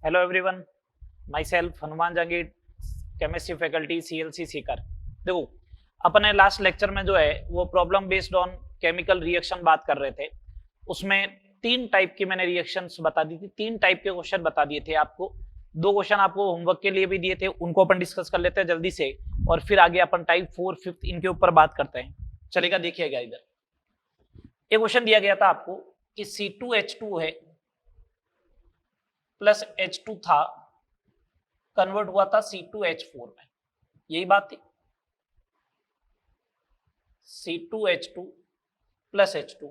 Hello everyone, my self Hanuman Jahangir, chemistry faculty CLC Sikar. देखो, अपने last lecture में जो है वो problem based on chemical reaction बात कर रहे थे। उसमें 3 टाइप की मैंने रिएक्शंस बता दी थी, 3 टाइप के क्वेश्चन बता दिए थे आपको। 2 क्वेश्चन आपको होमवर्क के लिए भी दिए थे, उनको अपन डिस्कस कर लेते हैं जल्दी से, और फिर आगे अपन टाइप 4, 5 इनके ऊपर बात करते हैं। चलेगा, देखिएगा इधर एक क्वेश्चन दिया गया था आपको कि C2H2 है प्लस H2 था, कन्वर्ट हुआ था C2H4 में। यही बात थी, C2H2 प्लस H2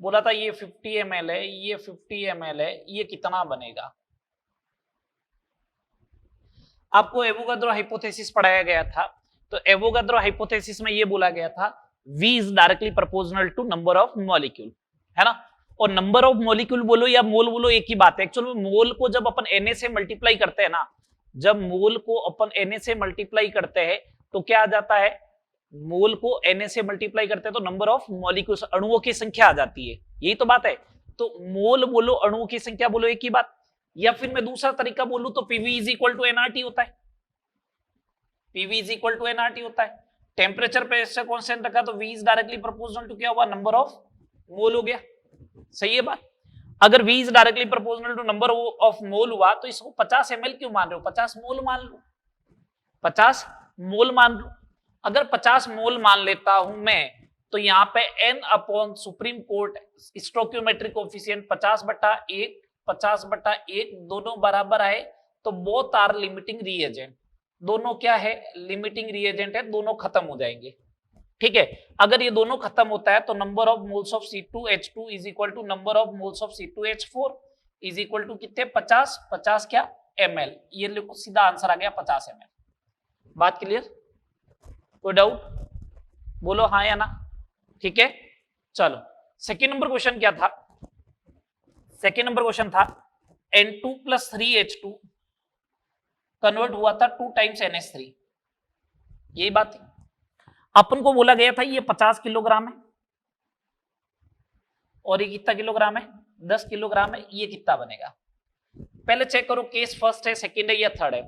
बोला था ये 50 ml है, ये 50 ml है, ये कितना बनेगा। आपको एवोगाड्रो हाइपोथेसिस पढ़ाया गया था, तो एवोगाड्रो हाइपोथेसिस में ये बोला गया था V is directly proportional to number of molecule, है ना। और नंबर ऑफ मॉलिक्यूल बोलो या मोल बोलो एक ही बात है। एक्चुअली मोल को जब अपन Na से मल्टीप्लाई करते हैं ना, जब मोल को अपन Na से मल्टीप्लाई करते हैं तो क्या आ जाता है, मोल को Na से मल्टीप्लाई करते हैं तो नंबर ऑफ मॉलिक्यूल्स, अणुओं की संख्या आ जाती है। यही तो बात है। तो मोल बोलो, अणुओं की संख्या बोलो, एक ही बात। या फिर मैं दूसरा तरीका बोलूं तो PV is equal to NRT होता है। PV is equal to NRT होता है। टेम्परेचर पे ऐसे कांस्टेंट रखा तो V is directly proportional to क्या हुआ, नंबर ऑफ मोल हो गया। सही है बात। अगर V is directly proportional to number of mole हुआ तो इसको 50 ml क्यों मान रहे हो, 50 मोल मान लो, 50 मोल मान लो। अगर 50 मोल मान लेता हूं मैं, तो यहां पे n upon supreme court stoichiometric coefficient 50/1 50/1 दोनों बराबर आए तो बोथ आर लिमिटिंग रिएजेंट। दोनों क्या है, लिमिटिंग रिएजेंट है, दोनों खत्म हो जाएंगे। ठीक है। अगर ये दोनों खत्म होता है तो number of moles of C2H2 is equal to number of moles of C2H4 is equal to कितने, 50 50 क्या ml। ये लिखो, सीधा आंसर आ गया 50 ml। बात क्लियर, कोई डाउट बोलो हाँ या ना। ठीक है, चलो सेकेंड नंबर क्वेश्चन क्या था। सेकेंड नंबर क्वेश्चन था N2 प्लस 3H2 कन्वर्ट हुआ था 2 टाइम्स NH3। यही बात थी। अपन को बोला गया था ये 50 किलोग्राम है और ये कितना किलोग्राम है, 10 किलोग्राम है। ये कितना बनेगा, पहले चेक करो केस फर्स्ट है, सेकंड है या थर्ड है।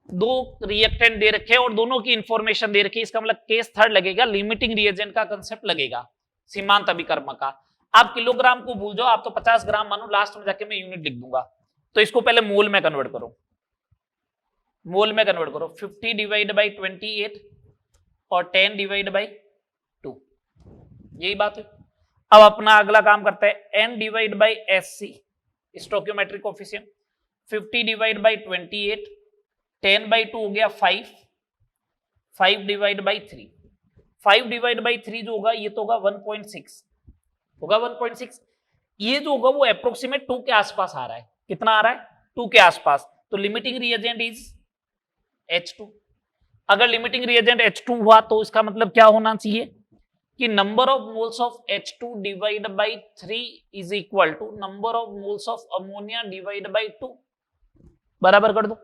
2 रिएक्टेंट दे रखे और दोनों की इंफॉर्मेशन दे रखी, इसका मतलब केस थर्ड लगेगा, लिमिटिंग रिएजेंट का कंसेप्ट लगेगा, सीमांत अभिकर्म का। आप किलोग्राम को भूल जाओ, आप तो 50 ग्राम मानो, लास्ट में जाके मैं यूनिट लिख दूंगा। तो इसको पहले मोल में कन्वर्ट करो, मोल में कन्वर्ट करो। 50 डिवाइड बाई 28 और 10 डिवाइड बाई 2, यही बात है। अब अपना अगला काम करते हैं, n divide by SC stoichiometric coefficient, 50 divide by 28, 10 by 2 हो गया 5, 5 डिवाइड बाई 3, 5 डिवाइड बाई 3 जो होगा ये तो होगा 1.6 होगा, 1.6। ये जो होगा वो अप्रोक्सीमेट 2 के आसपास आ रहा है। कितना आ रहा है, 2 के आसपास। तो लिमिटिंग रिएजेंट इज H2। अगर लिमिटिंग रिएजेंट H2 हुआ तो इसका मतलब क्या होना चाहिए कि number of moles of H2 divide by 3 is equal to number of moles of ammonia divide by 2। बराबर कर दो।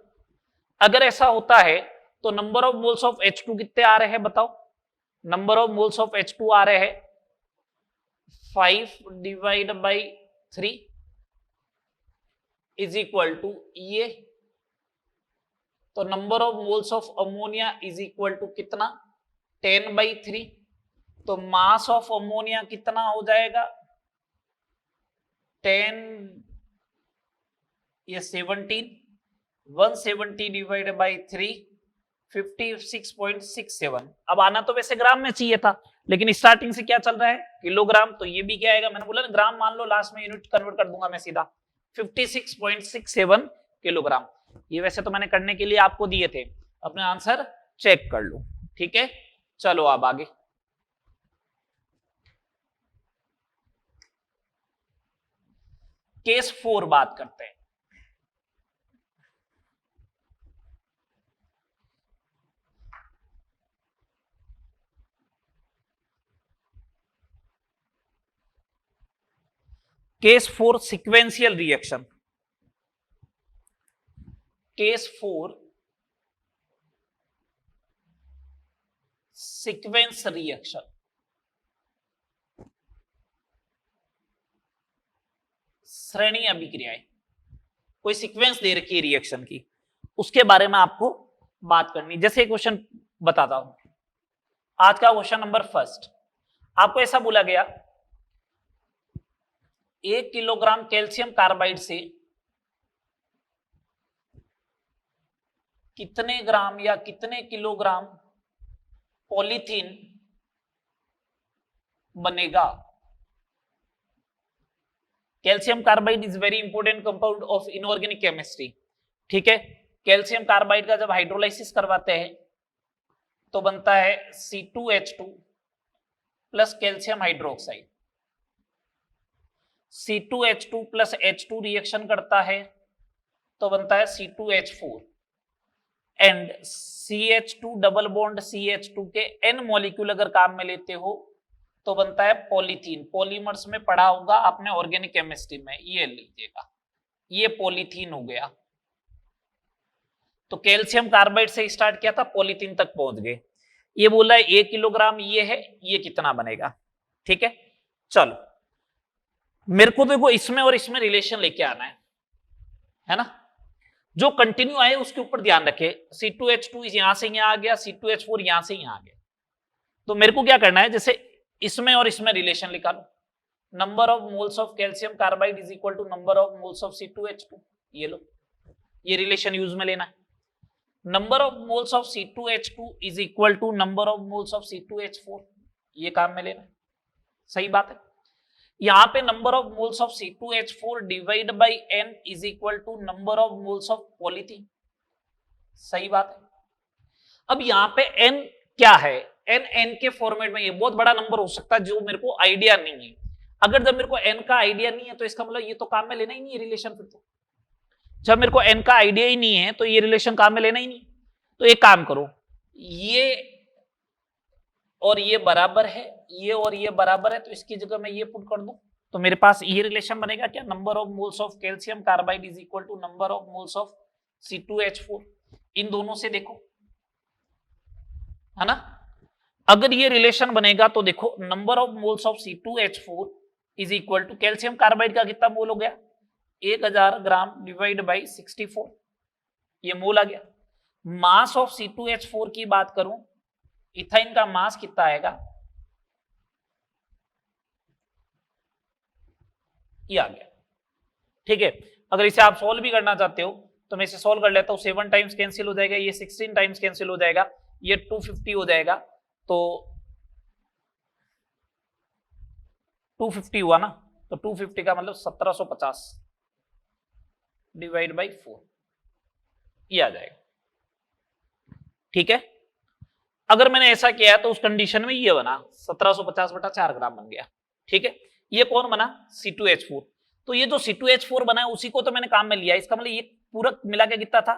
अगर ऐसा होता है तो number of moles of H2 कितने आ रहे हैं बताओ। Number of moles of H2 आ रहे हैं 5 divide by 3 is equal to ये, तो number of moles of ammonia is equal to कितना, 10/3। तो मास ऑफ अमोनिया कितना हो जाएगा, 10 ये 17, 170 डिवाइड बाई 3 56.67। अब आना तो वैसे ग्राम में चाहिए था, लेकिन स्टार्टिंग से क्या चल रहा है, किलोग्राम। तो ये भी क्या आएगा, मैंने बोला ना ग्राम मान लो, लास्ट में यूनिट कन्वर्ट कर दूंगा मैं सीधा, 56.67 किलोग्राम। ये वैसे तो मैंने करने के लिए आपको दिए थे, अपने आंसर चेक कर लो। ठीक है, चलो अब आगे केस 4 बात करते हैं। Case 4 sequential reaction. Case 4 sequence reaction, श्रेणी अभिक्रियाएं। कोई सीक्वेंस दे रखी है रिएक्शन की, उसके बारे में आपको बात करनी। जैसे क्वेश्चन बताता हूं, आज का क्वेश्चन नंबर फर्स्ट, आपको ऐसा बोला गया 1 किलोग्राम कैल्शियम कार्बाइड से कितने ग्राम या कितने किलोग्राम पॉलीथीन बनेगा। Calcium carbide is very important compound of inorganic chemistry, ठीक है। कैल्शियम कार्बाइड का जब हाइड्रोलाइसिस करवाते हैं तो बनता है C2H2 plus calcium hydroxide. C2H2 plus H2 reaction करता है तो बनता है C2H4 and CH2 double bond CH2 के N मॉलिक्यूल अगर काम में लेते हो तो बनता है पॉलीथीन। पॉलीमर्स में पढ़ा होगा आपने ऑर्गेनिक केमिस्ट्री में, ये लीजिएगा, ये पॉलीथीन हो गया। तो कैल्शियम कार्बाइड से स्टार्ट किया था, पॉलीथीन तक पहुंच गए। ये बोला है 1 किलोग्राम ये है, ये कितना बनेगा, ठीक है। चलो मेरे को देखो इसमें और इसमें रिलेशन लेके आना है ना। जो कंटिन्यू आए उसके ऊपर ध्यान रखे। C2H2 यहां से यहां आ गया, C2H4 यहां से यहां आ गया। तो मेरे को क्या करना है, जैसे इसमें और इसमें रिलेशन निकालो। Number of moles of calcium carbide is equal to number of moles of C2H2, ये लो, ये रिलेशन यूज में लेना है। Number of moles of C2H2 is equal to number of moles of C2H4, ये काम में लेना है, सही बात है। यहां पे number of moles of C2H4 divide by N is equal to number of moles of polythene, सही बात है। अब यहां पे N क्या है, N के फॉर्मेट में, ये बहुत बड़ा नंबर हो सकता है जो मेरे को आइडिया नहीं है। अगर जब मेरे को N का आइडिया नहीं है तो इसका मतलब ये तो काम में लेना ही नहीं है रिलेशन। फिर तो जब मेरे को N का आइडिया ही नहीं है तो ये रिलेशन काम में लेना ही नहीं। तो एक काम करो, ये और ये बराबर है, ये और ये बराबर है, तो इसकी जगह मैं ये पुट कर दूं तो मेरे पास ये रिलेशन बनेगा क्या, number of moles of calcium carbide is equal to number of moles of C2H4। इन दोनों से देखो, है ना। अगर ये रिलेशन बनेगा तो देखो number of moles of C2H4 is equal to calcium carbide का कितना मोल हो गया, 1000 ग्राम डिवाइड बाई 64, ये मोल आ गया। मास ऑफ C2H4 की बात करूं, इथाइन का मास कितना आएगा, ये आ गया, ठीक है। अगर इसे आप सोल्व भी करना चाहते हो तो मैं इसे सोल्व कर लेता हूं। 7 टाइम्स कैंसिल हो जाएगा, ये 16 टाइम्स कैंसिल हो जाएगा, ये 250 हो जाएगा, तो 250 हुआ ना, तो 250 का मतलब 1750 डिवाइड बाई 4, ये आ जाएगा, ठीक है। अगर मैंने ऐसा किया तो उस कंडीशन में ये बना 1750 बटा 4 ग्राम बन गया, ठीक है। ये कौन बना, C2H4। तो ये जो C2H4 बना है उसी को तो मैंने काम में लिया, इसका मतलब ये पूरा मिला के कितना था,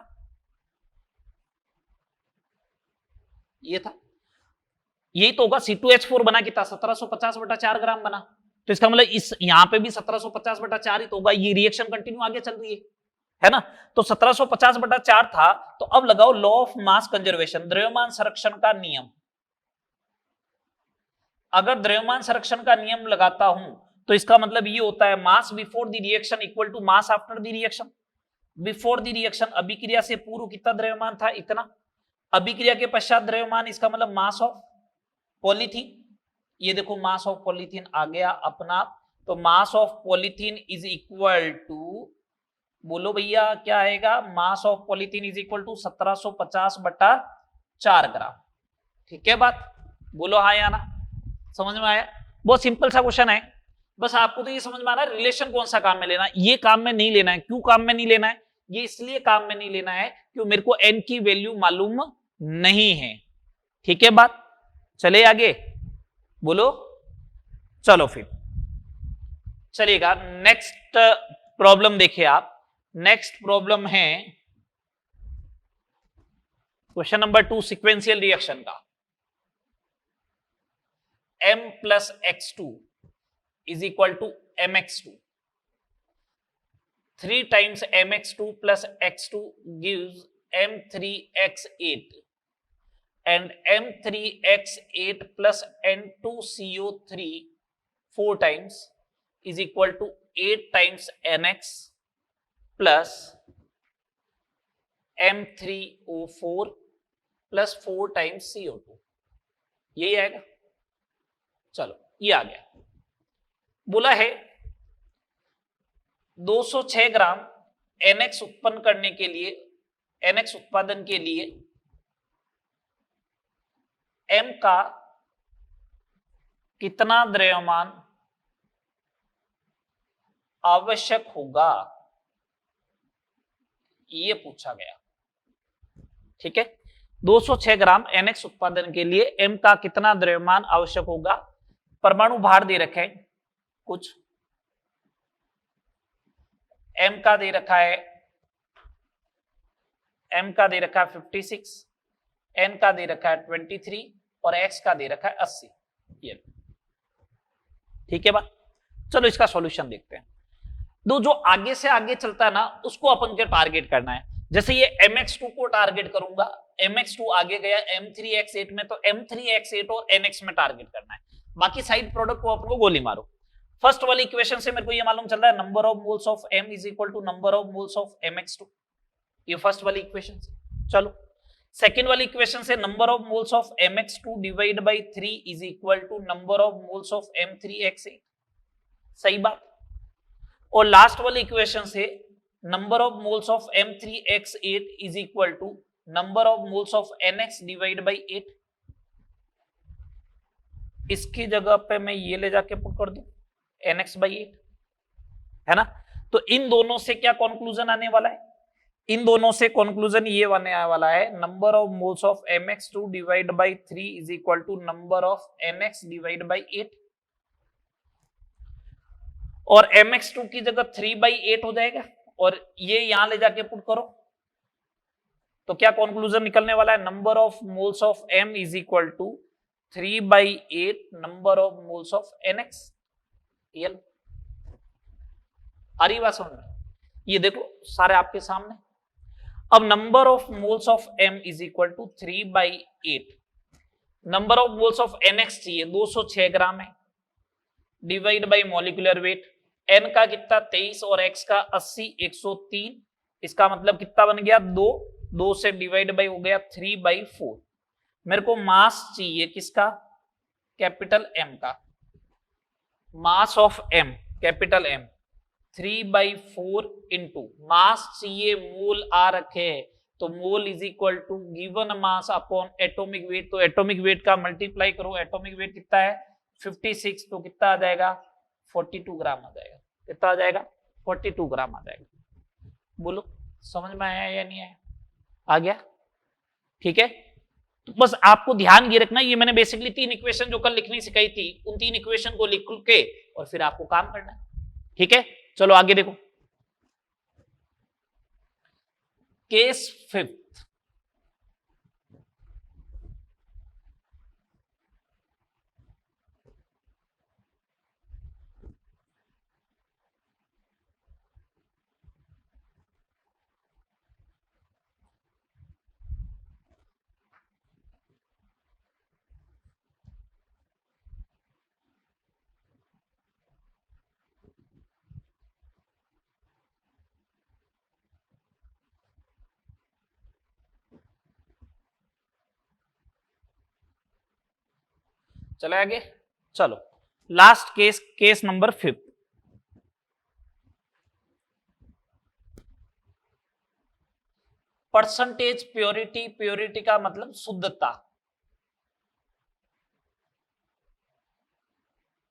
ये था, यही तो होगा। C2H4 बना कितना, 1750 बटा 4 ग्राम बना, तो इसका मतलब इस यहां पे भी 1750 बटा 4 ही तो होगा। ये रिएक्शन कंटिन्यू आगे चल रही है ना। तो 1750 बटा 4 था, तो अब लगाओ लॉ ऑफ मास कंजर्वेशन, द्रव्यमान संरक्षण का नियम। अगर द्रव्यमान संरक्षण का नियम लगाता हूं तो इसका मतलब ये होता है mass before the reaction equal to mass after the reaction. Before the reaction अभिक्रिया से पूर्व कितना द्रव्यमान था, इतना। अभिक्रिया के पश्चात द्रव्यमान, इसका मतलब मास ऑफ पॉलीथीन। ये देखो मास ऑफ पॉलीथीन आ गया अपना, तो mass of polythene is equal to, बोलो भैया क्या आएगा, mass of polythene is equal to 1750 बटा 4 ग्राम, ठीक है बात, बोलो हाँ या ना, समझ में आया। बहुत सिंपल सा क्वेश्चन है, बस आपको तो ये समझ में आ रहा है रिलेशन कौन सा काम में लेना है। ये काम में नहीं लेना है, क्यों काम में नहीं लेना है, ये इसलिए काम में नहीं लेना है क्योंकि मेरे को N की वैल्यू मालूम नहीं है, ठीक है बात। चले आगे, बोलो, चलो फिर चलिएगा। नेक्स्ट प्रॉब्लम देखिए आप, नेक्स्ट प्रॉब्लम है क्वेश्चन नंबर 2 सिक्वेंशियल रिएक्शन का। M plus x2 is equal to mx2, 3 times mx2 plus x2 gives m3x8 and m3x8 plus n2CO3 4 times is equal to 8 times nx plus M3O4 plus 4 times CO2, यही आएगा। चलो ये आ गया। बोला है 206 ग्राम NX उत्पन्न करने के लिए, NX उत्पादन के लिए M का कितना द्रव्यमान आवश्यक होगा, ये पूछा गया। ठीक है, 206 ग्राम NX उत्पादन के लिए M का कितना द्रव्यमान आवश्यक होगा। परमाणु भार दे रखे हैं कुछ, M का दे रखा है, M का दे रखा है 56, N का दे रखा है 23 और X का दे रखा है 80। ये ठीक है बात। चलो इसका सॉल्यूशन देखते हैं। दो जो आगे से आगे चलता है ना, उसको अपन के टारगेट करना है। जैसे ये MX2 को टारगेट करूंगा, MX2 आगे गया M3X8 में, तो M3X8 और NX में टारगेट करना है। बाकी साइड प्रोडक्ट को अपन को गोली मारो। फर्स्ट वाली इक्वेशन से मेरे को ये मालूम चल रहा है number of moles of M is equal to number of moles of MX2, ये फर्स्ट वाली इक्वेशन से। चलो सेकेंड वाली इक्वेशन से number of moles of MX2 divide by 3 is equal to number of moles of M3X8, सही बात। और last वाली इक्वेशन से number of moles of M3X8 is equal to number of moles of NX divide by 8। इसकी जगह पे मैं ये ले जाके पुट कर दूं NX बाई 8, है ना। तो इन दोनों से क्या कंक्लूजन आने वाला है, इन दोनों से कंक्लूजन ये आने वाला है number of moles of MX2 divide by 3 is equal to number of NX divide by 8। और MX2 की जगह 3/8 हो जाएगा और ये यहां ले जाके पुट करो तो क्या कंक्लूजन निकलने वाला है, number of moles of M is equal to 3/8 number of moles of NX। आ रही बात समझ में, ये देखो सारे आपके सामने। अब number of moles of M is equal to 3/8, number of moles of NX चाहिए 206 ग्राम है, divide by molecular weight, N का कितना 23 और X का 80, 103। इसका मतलब कितना बन गया 2 से डिवाइड बाई हो गया 3/4। मेरे को मास चाहिए किसका, कैपिटल M का, mass of M capital M 3/4 into mass चाहिए मोल आ रखे हैं, तो mole is equal to given mass upon atomic weight. तो एटॉमिक वेट का मल्टीप्लाई करो, एटॉमिक वेट कितना है 56, तो कितना आ जाएगा 42 ग्राम आ जाएगा। कितना आ जाएगा 42 ग्राम आ जाएगा। बोलो समझ में आया या नहीं आया, आ गया। ठीक है, तो बस आपको ध्यान ये रखना, ये मैंने बेसिकली 3 इक्वेशन जो कल लिखनी सिखाई थी, उन 3 इक्वेशन को लिख के और फिर आपको काम करना है। ठीक है, चलो आगे देखो। केस 5, चले आगे। चलो last case, case number 5। Percentage purity, purity का मतलब शुद्धता,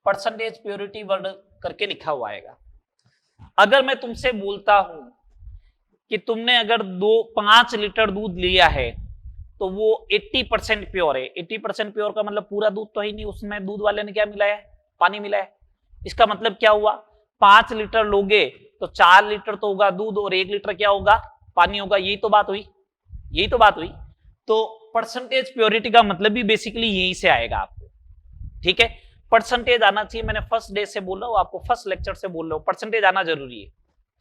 परसेंटेज प्योरिटी वर्ड करके लिखा हुआ आएगा। अगर मैं तुमसे बोलता हूं कि तुमने अगर 5 लीटर दूध लिया है तो वो 80% प्योर है। 80% प्योर का मतलब पूरा दूध तो ही नहीं, उसमें दूध वाले ने क्या मिलाया है, पानी मिलाया है। इसका मतलब क्या हुआ, 5 लीटर लोगे तो 4 लीटर तो होगा दूध और 1 लीटर क्या होगा, पानी होगा। यही तो बात हुई, यही तो बात हुई। तो परसेंटेज प्योरिटी का मतलब भी बेसिकली यही से आएगा आपको। ठीक है, परसेंटेज आना चाहिए। मैंने फर्स्ट डे से बोल रहा हूं आपको, फर्स्ट लेक्चर से बोल रहा हूं, परसेंटेज आना जरूरी है।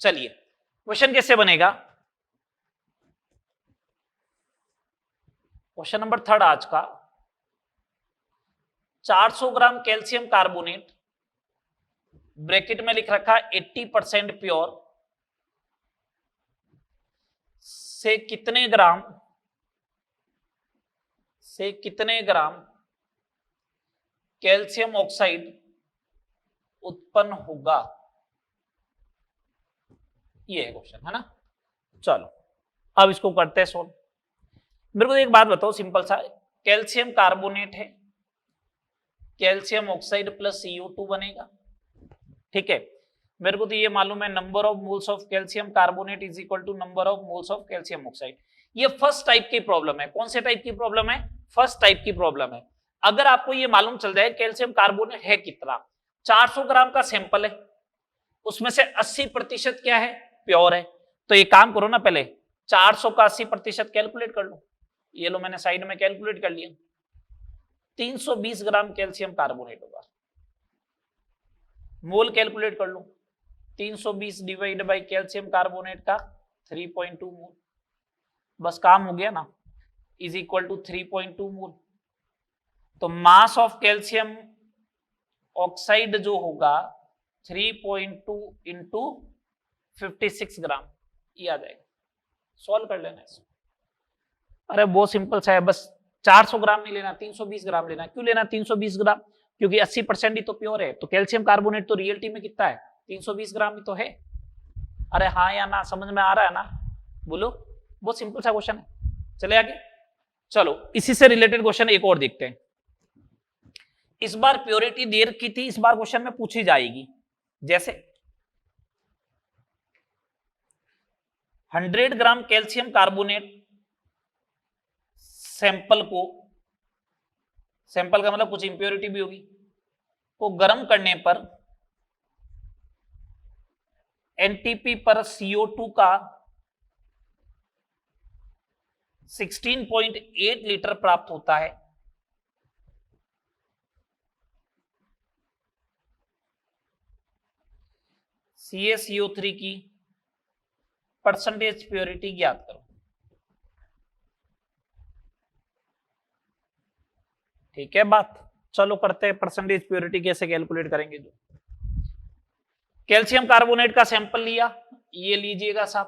चलिए क्वेश्चन कैसे बनेगा, क्वेश्चन नंबर 3 आज का, 400 ग्राम कैल्शियम कार्बोनेट, ब्रैकेट में लिख रखा 80% प्योर, से कितने ग्राम कैल्शियम ऑक्साइड उत्पन्न होगा, ये है क्वेश्चन, है ना। चलो अब इसको करते हैं सोल्व। मेरे को एक बात बताओ सिंपल सा, कैल्शियम कार्बोनेट है, कैल्शियम ऑक्साइड प्लस CO2 बनेगा, ठीक है। मेरे को तो ये मालूम है number of moles of calcium carbonate is equal to number of moles of calcium oxide. ये फर्स्ट टाइप की प्रॉब्लम है। कौन से टाइप की प्रॉब्लम है? फर्स्ट टाइप की प्रॉब्लम है। अगर आपको ये मालूम चल जाए कैल्शियम कार्बोनेट है कितना, 400 ग्राम का सैंपल है, उसमें से 80% क्या है? प्योर है। तो ये काम करो ना, पहले 400 का 80% कैलकुलेट कर लो। ये लो मैंने साइड में कैलकुलेट कर लिया, 320 ग्राम कैल्शियम कार्बोनेट होगा। मोल कैलकुलेट कर लो, 320 डिवाइड बाय कैल्शियम कार्बोनेट का 3.2 मोल, बस काम हो गया ना, इज इक्वल टू 3.2 मोल। तो मास ऑफ कैल्शियम ऑक्साइड जो होगा 3.2 इंटू 56 ग्राम, ये आ जाएगा। सॉल्व कर लेना इसको। अरे बहुत सिंपल सा है, बस 400 ग्राम नहीं लेना, 320 ग्राम लेना। क्यों लेना 320 ग्राम? क्योंकि 80% ही तो प्योर है। तो कैल्शियम कार्बोनेट तो रियलिटी में कितना है? 320 ग्राम ही तो है। अरे हाँ या ना, समझ में आ रहा है ना? बोलो, बहुत सिंपल सा क्वेश्चन है। चले आगे। चलो इसी से रिलेटेड क्वेश्चन एक और देखते हैं। इस बार प्योरिटी दे रखी थी, इस बार क्वेश्चन में पूछी जाएगी। जैसे 100 ग्राम कैल्शियम कार्बोनेट सैंपल का मतलब कुछ इंप्योरिटी भी होगी, को गर्म करने पर एनटीपी पर CO2 का 16.8 लीटर प्राप्त होता है। CaCO3 की परसेंटेज प्योरिटी ज्ञात करो। ठीक है बात, चलो करते हैं। परसेंटेज प्योरिटी कैसे कैलकुलेट करेंगे? जो कैल्शियम कार्बोनेट का सैंपल लिया, ये लीजिएगा साहब,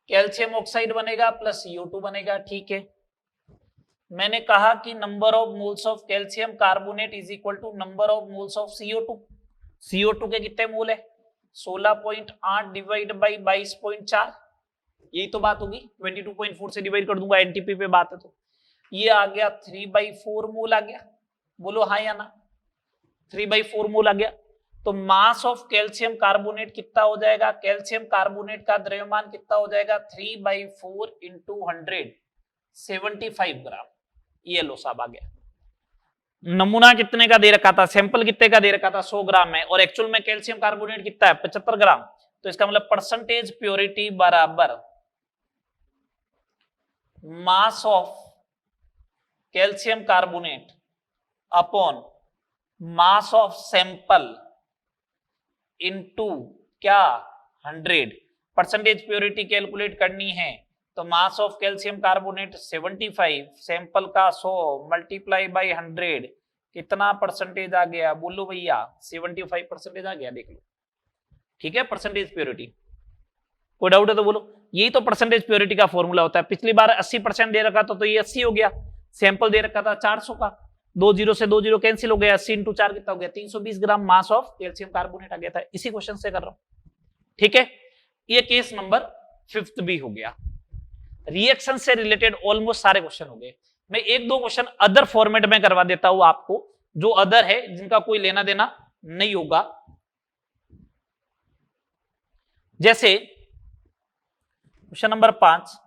कैल्शियम ऑक्साइड बनेगा प्लस CO2 बनेगा, ठीक है। मैंने कहा कि number of moles of calcium carbonate is equal to number of moles of CO2। CO2 के कितने मोल है? 16.8 डिवाइड बाई 22.4, यही तो बात होगी। 22.4 से डिवाइड कर दूंगा, एनटीपी पे बात है। तो ये आ गया 3/4 मोल आ गया। बोलो हाँ या ना? 3/4 मोल आ गया। तो मास ऑफ कैल्शियम कार्बोनेट कितना हो जाएगा? कैल्शियम कार्बोनेट का द्रव्यमान कितना हो जाएगा? 3/4 इंटू 100, 75 ग्राम। ये लो साहब आ गया। नमूना कितने का दे रखा था? सैंपल कितने का दे रखा था? 100 ग्राम में, और एक्चुअल में कैल्शियम कार्बोनेट कितना है? 75 ग्राम। तो इसका मतलब परसेंटेज प्योरिटी बराबर mass of calcium carbonate upon mass of sample into क्या? 100। परसेंटेज प्योरिटी कैलकुलेट करनी है तो mass of calcium carbonate 75, sample का 100 मल्टीप्लाई बाई 100, कितना परसेंटेज आ गया? बोलो भैया, 75% आ गया। देख लो, ठीक है। परसेंटेज प्योरिटी, कोई डाउट है तो बोलो। यही तो परसेंटेज प्योरिटी का फॉर्मूला होता है। पिछली बार 80% दे रखा था तो ये 80 हो गया। सैंपल दे रखा था 400 का, 2 जीरो से 2 जीरो कैंसिल हो गया, 80 इंटू 4 कितना हो गया? 320 ग्राम मास ऑफ कैल्शियम कार्बोनेट आ गया था। इसी क्वेश्चन से कर रहा हूं, ठीक है। ये केस नंबर 5 भी हो गया। रिएक्शन से रिलेटेड ऑलमोस्ट सारे क्वेश्चन हो गए। मैं एक दो क्वेश्चन अदर फॉर्मेट में करवा देता हूं आपको, जो अदर है, जिनका कोई लेना देना नहीं होगा। जैसे क्वेश्चन नंबर 5,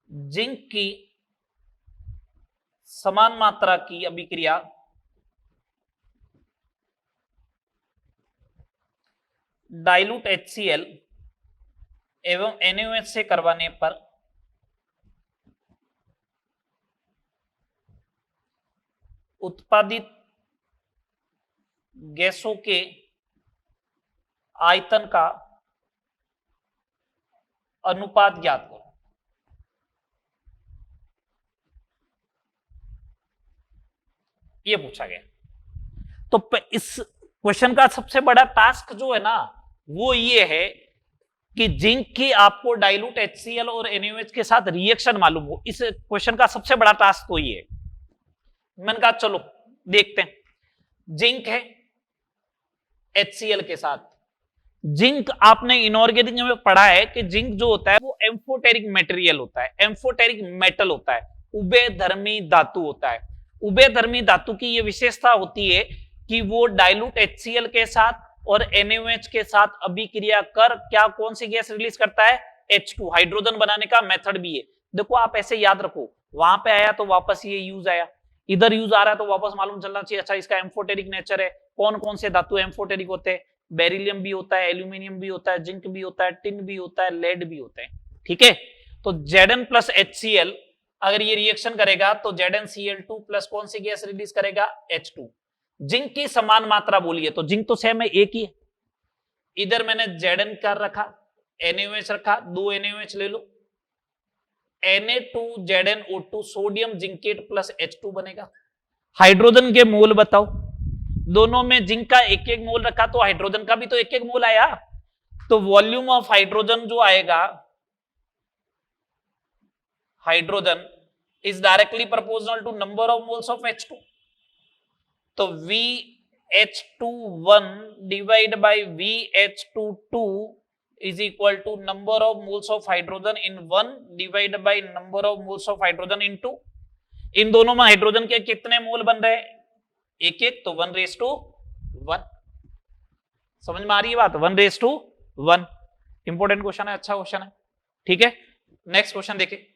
जिंक की समान मात्रा की अभिक्रिया डाइल्यूट HCl एवं NaOH से करवाने पर उत्पादित गैसों के आयतन का अनुपात ज्ञात करो। ये पूछा गया। तो इस क्वेश्चन का सबसे बड़ा टास्क जो है ना वो ये है कि जिंक की आपको डाइल्यूट HCl और NaOH के साथ रिएक्शन मालूम हो। इस क्वेश्चन का सबसे बड़ा टास्क तो ये है। मैंने कहा चलो देखते हैं। जिंक है HCl के साथ। जिंक आपने इनऑर्गेनिक में पढ़ा है कि जिंक जो होता है वो एम्फोटेरिक मटेरियल होता है, एम्फोटेरिक मेटल होता है, उभयधर्मी धातु होता है। उभयधर्मी धातु की ये विशेषता होती है कि वो डाइल्यूट HCl के साथ और NaOH के साथ अभिक्रिया कर क्या कौन सी गैस रिलीज करता है? H2। हाइड्रोजन बनाने का मेथड भी है। देखो आप ऐसे याद रखो, वहां पे आया तो वापस ये यूज आया, इधर यूज आ रहा है तो वापस मालूम चलना चाहिए अच्छा इसका एम्फोटेरिक नेचर है। कौन कौन से धातु एम्फोटेरिक होते हैं? बेरिलियम भी होता है, एल्यूमिनियम भी होता है, जिंक भी होता है, टिन भी होता है, लेड भी होता है। ठीक है, तो Zn प्लस HCl अगर ये रिएक्शन करेगा तो ZnCl2 प्लस कौन सी गैस रिलीज करेगा? H2। जिंक की समान मात्रा बोलिए तो जिंक तो सेम है, एक ही है। इधर मैंने Zn कर रखा, NaOH रखा, 2 NaOH ले लो, Na2ZnO2 sodium zincate plus H2 बनेगा। हाइड्रोजन के मोल बताओ, दोनों में जिंक का एक एक मोल रखा तो हाइड्रोजन का भी तो एक एक मोल आया, तो वॉल्यूम ऑफ हाइड्रोजन जो आएगा, hydrogen is directly proportional to number of moles of H2। तो VH21 divide by VH22 is equal to number of moles of hydrogen in 1 divide by number of moles of hydrogen in 2। इन दोनों में hydrogen के कितने मोल बन रहे हैं? एक एक, तो 1:1। समझ में आ रही है बात? 1:1। इंपॉर्टेंट क्वेश्चन है, अच्छा क्वेश्चन है। ठीक है, नेक्स्ट क्वेश्चन देखिए।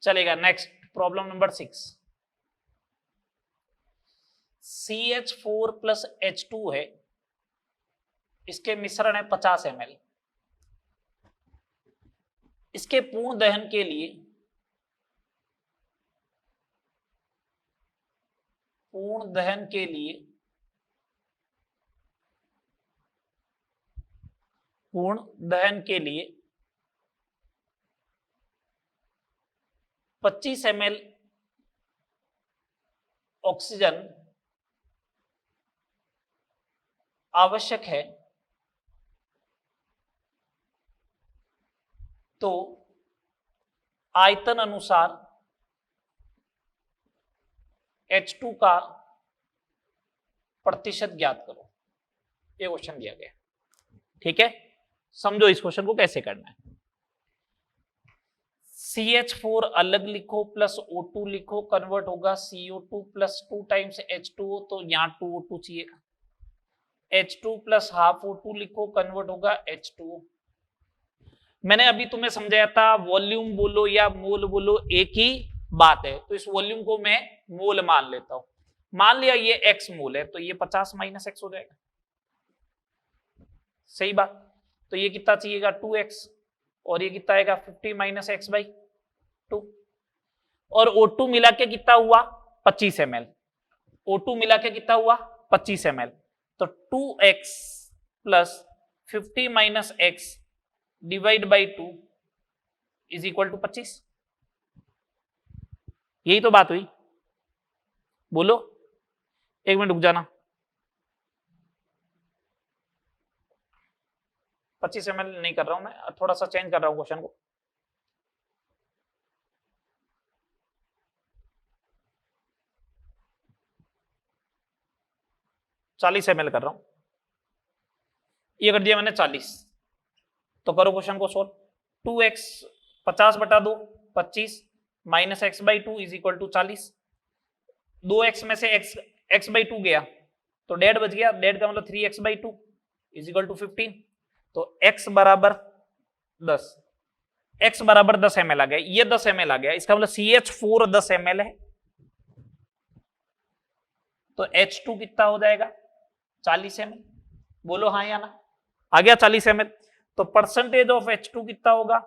चलेगा, next problem number 6। CH4 plus H2 है, इसके मिश्रण है 50 ml। इसके पूर्ण दहन के लिए पूर्ण दहन के लिए 25 ml ऑक्सीजन आवश्यक है, तो आयतन अनुसार H2 का प्रतिशत ज्ञात करो। ये क्वेश्चन दिया गया। ठीक है, समझो इस क्वेश्चन को कैसे करना है। CH4 अलग लिखो प्लस O2 लिखो, कन्वर्ट होगा CO2 प्लस 2 टाइम्स H2O, तो यहां 2O2 चाहिएगा। H2 प्लस हाफ O2 लिखो, कन्वर्ट होगा H2O। मैंने अभी तुम्हें समझाया था वॉल्यूम बोलो या मोल बोलो एक ही बात है, तो इस वॉल्यूम को मैं मोल मान लेता हूं। मान लिया ये x मोल है, तो ये 50 माइनस x हो जाएगा। सही बात। तो ये कितना चाहिएगा? 2x, और ये कितना आएगा? 50 माइनस x बाई 2। और O2 मिला के कितना हुआ? 25 ml। O2 मिला के कितना हुआ? 25 ml। तो 2x plus 50 minus x divide by 2 is equal to 25। यही तो बात हुई। बोलो, एक मिनट रुक जाना। 25 ml नहीं कर रहा हूं मैं, थोड़ा सा चेंज कर रहा हूं क्वेश्चन को। चालीस ml कर रहा हूं। ये कर दिया मैंने 40। तो करो क्वेश्चन को सोल्व। 2x 50 बटा 2 25 minus x by 2 is equal to 40। 2x में से x बाई 2 गया तो डेढ़ बच गया। डेढ़ का मतलब 3x by 2 is equal to 15, तो x बराबर 10, x बराबर 10 ml आ गया, ये 10 ml आ गया, इसका मतलब CH4 10 ml है, तो H2 कितना हो जाएगा 40 ml, बोलो हाँ या ना, आ गया 40 ml। तो परसेंटेज ऑफ H2 कितना होगा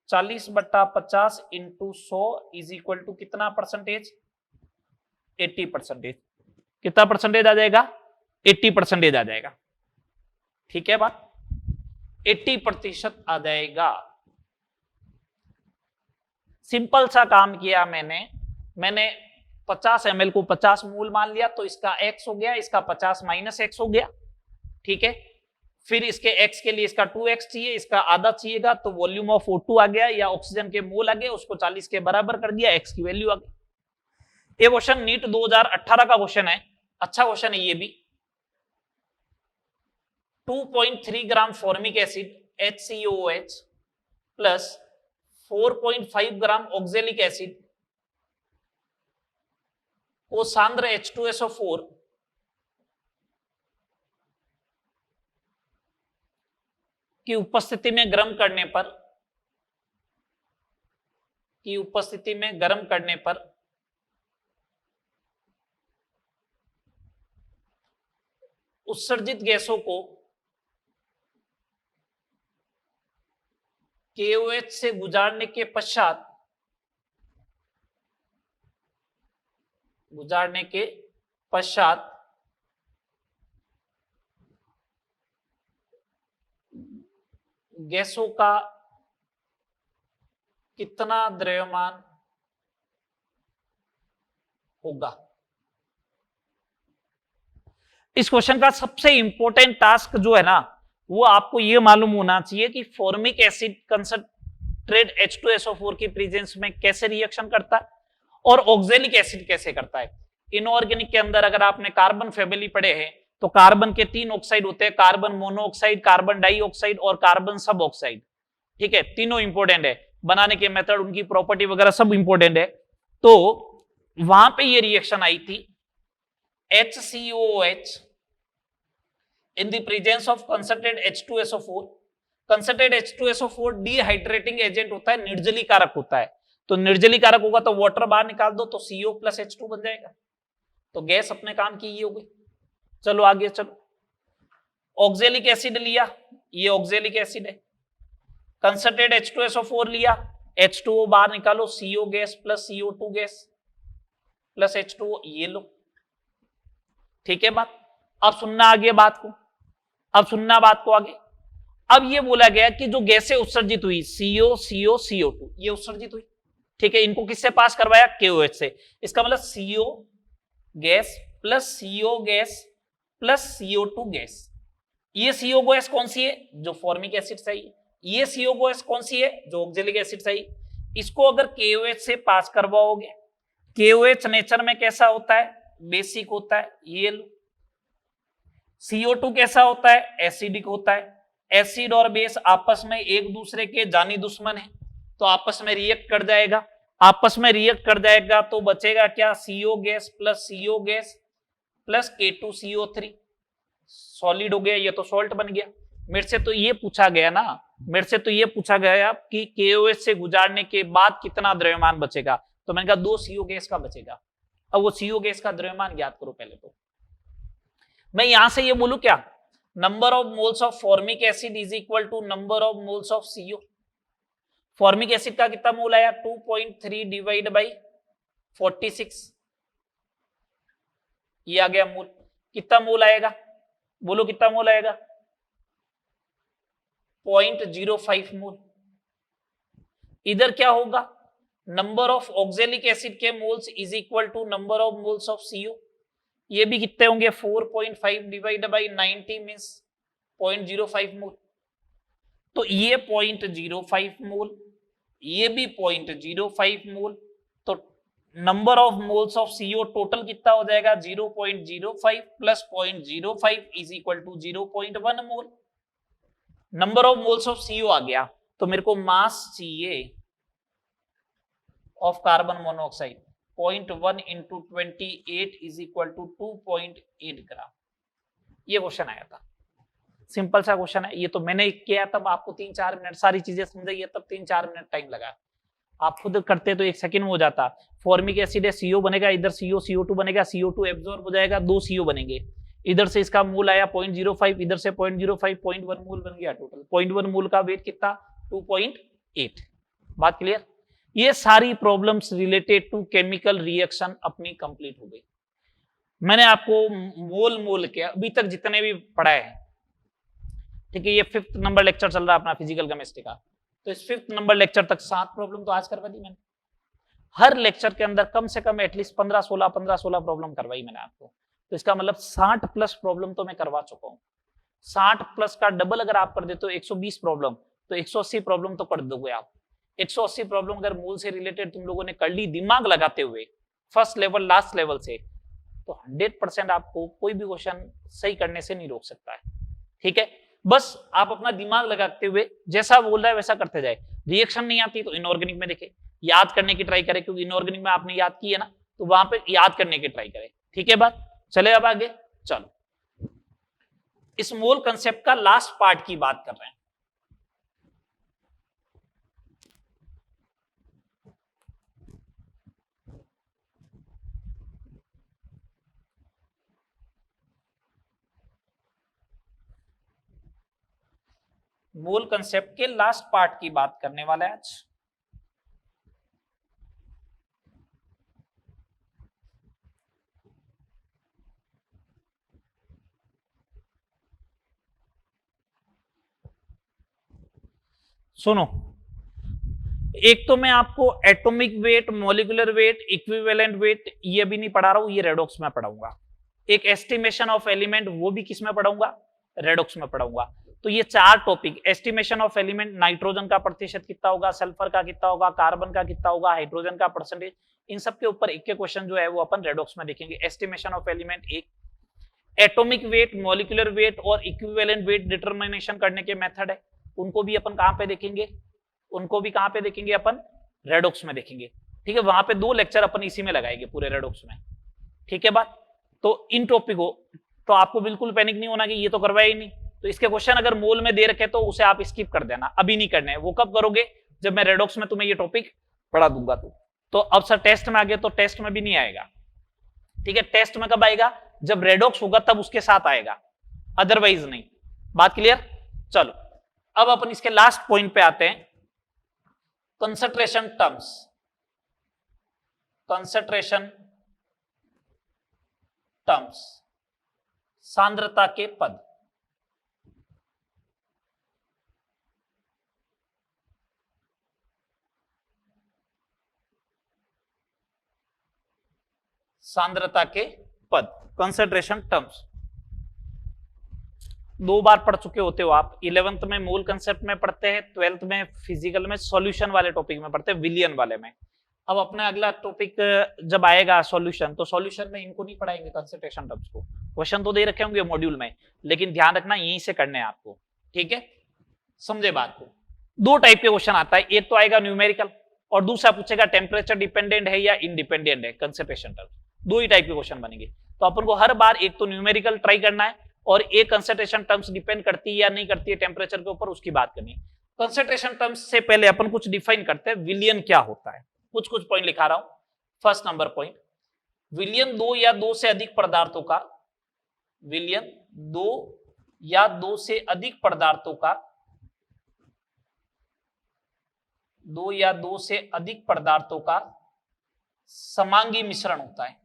40/50 इंटू 100 इज इक्वल टू कितना परसेंटेज 80%। कितना परसेंटेज आ जाएगा 80% आ जाएगा, ठीक है बात, 80% आ जाएगा। सिंपल सा काम किया मैंने 50 ml को 50 मोल मान लिया, तो इसका x हो गया, इसका 50 माइनस x हो गया, ठीक है। फिर इसके x के लिए इसका 2x चाहिए, इसका आधा चाहिएगा, तो वॉल्यूम ऑफ O2 आ गया या ऑक्सीजन के मोल आ गए, उसको 40 के बराबर कर दिया, x की वैल्यू आ गई। ये क्वेश्चन नीट 2018 का क्वेश्चन है, अच्छा क्वेश्चन है ये भी। 2.3 ग्राम फॉर्मिक एसिड HCOOH प्लस 4.5 ग्राम ऑक्जेलिक एसिड को सांद्र H2SO4 की उपस्थिति में गर्म करने पर उत्सर्जित गैसों को KOH से गुजारने के पश्चात गैसों का कितना द्रव्यमान होगा। इस क्वेश्चन का सबसे इंपॉर्टेंट टास्क जो है ना, वो आपको ये मालूम होना चाहिए कि फॉर्मिक एसिड कंसंट्रेट H2SO4 की प्रेजेंस में कैसे रिएक्शन करता है और ऑक्जेलिक एसिड कैसे करता है। इनऑर्गेनिक के अंदर अगर आपने कार्बन फैमिली पढ़े हैं तो कार्बन के 3 ऑक्साइड होते हैं, कार्बन मोनोऑक्साइड, कार्बन डाइऑक्साइड और कार्बन सब ऑक्साइड, ठीक है, तीनों इंपॉर्टेंट है, बनाने के मेथड, उनकी प्रॉपर्टी वगैरह सब इंपॉर्टेंट है। तो वहां पे ये रिएक्शन आई थी HCOOH in the presence of concentrated H2SO4। concentrated H2SO4 dehydrating agent होता है, निर्जली कारक होता है, तो निर्जली कारक होगा तो वाटर बाहर निकाल दो तो CO प्लस H2 बन जाएगा, तो गैस अपने काम की ये हो गई। चलो आगे चलो, ऑक्जेलिक एसिड लिया, ये ऑक्जेलिक एसिड है, कंसंट्रेटेड H2SO4 लिया, H2O बाहर निकालो, CO gas plus CO2 gas plus H2O, ये लो, ठीक है बात। अब सुनना आगे बात को, आगे। अब ये बोला गया कि जो गैसें उत्सर्जित हुई CO CO CO2 ये उत्सर्जित हुई, ठीक है, इनको किससे पास करवाया KOH से, इसका मतलब CO gas plus CO gas plus CO2 gas. ये CO गैस कौन सी है जो फॉर्मिक एसिड से आई, ये CO गैस कौन सी है जो ऑक्जेलिक एसिड से आई। इसको अगर KOH से पास करवाओगे, KOH नेचर में कैसा होता है बेसिक होता है, ये लो। CO2 कैसा होता है एसिडिक होता है, एसिड और बेस आपस में एक दूसरे के जानी दुश्मन है, तो आपस में रिएक्ट कर जाएगा, तो बचेगा क्या CO gas plus K2CO3, solid हो गया, ये तो सॉल्ट बन गया। मेरे से तो ये पूछा गया कि KOH से गुजारने के बाद कितना द्रव्यमान बचेगा, तो मैंने कहा 2 CO गैस का बचेगा। अब वो CO गैस का द्रव्यमान ज्ञात करो पहले। तो मैं यहां से ये बोलूं क्या, number of moles of formic acid is equal to number of moles of CO। Formic acid का कितना मोल आया 2.3 डिवाइड बाई 46, ये आ गया मोल। कितना मोल आएगा बोलो, कितना मोल आएगा 0.05 मोल। इधर क्या होगा नंबर ऑफ ऑक्जेलिक एसिड के moles is equal to number of moles of CO, ये भी कितने होंगे 4.5 डिवाइड बाई 90 मींस 0.05 मोल। तो ये 0.05 मोल, ये भी 0.05 मोल, तो number of moles of CO total कितना हो जाएगा 0.05 plus 0.05 is equal to 0.1 mole. Number of moles of CO आ गया, तो मेरे को मास चाहिए of carbon monoxide 0.1 into 28 is equal to 2.8 gram. ये क्वेश्चन आया था। सिंपल सा क्वेश्चन है ये, तो मैंने किया तब आपको 3-4 मिनट सारी चीजें समझाइए, तब 3-4 मिनट टाइम लगा। आप खुद करते तो 1 सेकंड में हो जाता। फॉर्मिक एसिड है, CO बनेगा, इधर CO CO2 बनेगा, CO2 एब्जॉर्ब हो जाएगा, 2 CO बनेंगे, इधर से इसका मोल आया 0.05, इधर से 0.05, 0.1 मोल बन गया टोटल। 0.1 मोल का वेट कितना, 2.8। बात क्लियर? ये सारी problems related to chemical reaction अपनी कंप्लीट हो गई। मैंने आपको मोल के अभी तक जितने भी पढ़ाए हैं, ठीक है, ये 5th नंबर लेक्चर चल रहा है अपना फिजिकल केमिस्ट्री का, तो इस 5th नंबर लेक्चर तक 7 प्रॉब्लम तो आज करवा दी मैंने। हर लेक्चर के अंदर कम से कम एटलीस्ट 15-16 प्रॉब्लम करवाई मैंने आपको, तो इसका मतलब 60+ प्रॉब्लम तो मैं करवा चुका हूं। 60+ का डबल अगर आप कर देते हो 120 प्रॉब्लम, तो 180 प्रॉब्लम तो कर दोगे आप। 180 प्रॉब्लम अगर मूल से रिलेटेड तुम लोगों ने कर ली दिमाग लगाते हुए, फर्स्ट लेवल लास्ट लेवल से, तो 100% आपको कोई भी क्वेश्चन सही करने से नहीं रोक सकता है। ठीक है, बस आप अपना दिमाग लगाते हुए जैसा बोल रहा है वैसा करते जाए। रिएक्शन नहीं आती तो इनऑर्गेनिक में देखे, याद करने की ट्राई करें, क्योंकि इनऑर्गेनिक में आपने याद की है ना, तो वहां पे याद करने की ट्राई करें। ठीक है बात, चले अब आगे। चलो इस मोल कंसेप्ट का लास्ट पार्ट की बात कर रहे हैं। मोल कंसेप्ट के लास्ट पार्ट की बात करने वाले आज। सुनो, एक तो मैं आपको atomic weight, molecular weight, equivalent weight ये भी नहीं पढ़ा रहा हूं, ये रेडॉक्स में पढ़ाऊंगा। एक एस्टिमेशन ऑफ एलिमेंट वो भी किस में पढ़ाऊंगा, रेडॉक्स में पढ़ाऊंगा। तो ये 4 topic, estimation of element, nitrogen का प्रतिशत कितना होगा, सल्फर का कितना होगा, कार्बन का कितना होगा, हाइड्रोजन का परसेंटेज, इन सब के ऊपर एक के क्वेश्चन जो है वो अपन रेडॉक्स में देखेंगे। एस्टिमेशन ऑफ एलिमेंट एक, एटॉमिक वेट, मॉलिक्यूलर वेट और इक्विवेलेंट वेट डिटरमिनेशन करने के मेथड है, उनको भी अपन कहां पे देखेंगे, उनको भी कहां पे देखेंगे अपन, रेडॉक्स में देखेंगे। ठीक है, वहां पे 2 लेक्चर अपन इसी में लगाएंगे पूरे रेडॉक्स में। ठीक है बात, तो इन टॉपिक को तो आपको बिल्कुल पैनिक नहीं होना कि ये तो करवाया ही नहीं, तो इसके क्वेश्चन अगर मोल में दे रखे तो उसे आप स्किप कर देना, अभी नहीं करने। वो कब करोगे, जब मैं रेडॉक्स में तुम्हें ये टॉपिक पढ़ा दूंगा। तो अब सर टेस्ट में आ गया, तो टेस्ट में भी नहीं आएगा। ठीक है, टेस्ट में कब आएगा, जब रेडॉक्स होगा तब उसके साथ आएगा, अदरवाइज नहीं। बात क्लियर? चलो अब अपन इसके लास्ट पॉइंट पे आते हैं, कंसंट्रेशन टर्म्स। कंसंट्रेशन टर्म्स, सांद्रता के पद। सांद्रता के पद, कंसंट्रेशन टर्म्स 2 बार पढ़ चुके होते हो आप। 11th में मोल कंसेप्ट में पढ़ते हैं, 12th में फिजिकल में सॉल्यूशन वाले टॉपिक में पढ़ते हैं, विलियन वाले में। अब अपना अगला टॉपिक जब आएगा सॉल्यूशन, तो सॉल्यूशन में इनको नहीं पढ़ाएंगे कंसंट्रेशन टर्म्स को। क्वेश्चन तो दे रखे होंगे मॉड्यूल में, लेकिन ध्यान रखना यहीं से करने हैं आपको। ठीक है, समझे बात को? 2 टाइप के क्वेश्चन आता है, एक तो आएगा न्यूमेरिकल और दूसरा पूछेगा टेम्परेचर डिपेंडेंट है या इंडिपेंडेंट है कंसंट्रेशन टर्म्स। 2 ही टाइप के क्वेश्चन बनेंगे, तो अपन को हर बार एक तो न्यूमेरिकल ट्राई करना है और एक कंसंट्रेशन टर्म्स डिपेंड करती है या नहीं करती है टेम्परेचर के ऊपर, उसकी बात करनी है। कंसंट्रेशन टर्म्स से पहले अपन कुछ डिफाइन करते हैं, विलियन क्या होता है। कुछ पॉइंट लिखा रहा हूं। फर्स्ट नंबर पॉइंट, विलियन 2 या 2 से अधिक पदार्थों का, विलियन 2 या 2 से अधिक पदार्थों का, 2 या 2 से अधिक पदार्थों का समांगी मिश्रण होता है।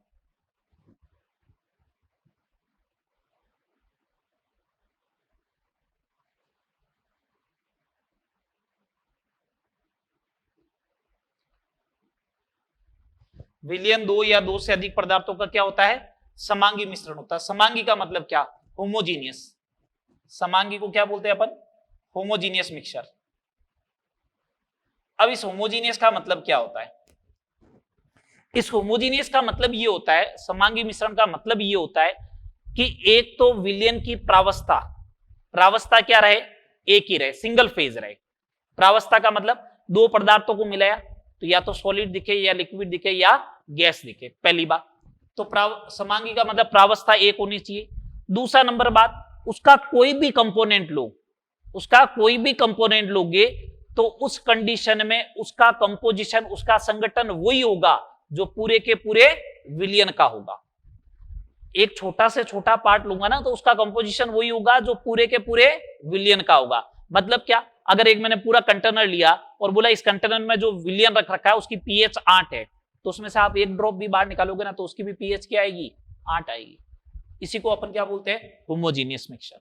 विलियन 2 या 2 से अधिक पदार्थों का क्या होता है, समांगी मिश्रण होता है। समांगी का मतलब क्या, होमोजीनियस। समांगी को क्या बोलते हैं अपन, होमोजीनियस मिक्सचर। अब इस होमोजीनियस का मतलब क्या होता है, इस होमोजीनियस का मतलब ये होता है, समांगी मिश्रण का मतलब ये होता है कि एक तो विलियन की प्रावस्था, प्रावस्था क्या रहे, एक ही रहे, सिंगल फेज रहे। प्रावस्था का मतलब 2 पदार्थों को मिलाया तो या तो सॉलिड दिखे या लिक्विड दिखे या गैस दिखे, पहली बात। तो समांगी का मतलब प्रावस्था एक होनी चाहिए। दूसरा नंबर बात, उसका कोई भी कंपोनेंट लो, उसका कोई भी कंपोनेंट लोगे तो उस कंडीशन में उसका कंपोजिशन, उसका संगठन वही होगा जो पूरे के पूरे विलियन का होगा। एक छोटा से छोटा पार्ट लूंगा ना तो उसका कंपोजिशन वही होगा जो पूरे के पूरे विलियन का होगा। मतलब क्या, अगर एक मैंने पूरा कंटेनर लिया और बोला इस कंटेनर में जो विलियन रख रखा है उसकी पीएच 8 है, तो उसमें से आप एक ड्रॉप भी बाहर निकालोगे ना तो उसकी भी पीएच क्या आएगी, 8 आएगी। इसी को अपन क्या बोलते हैं, homogeneous mixture.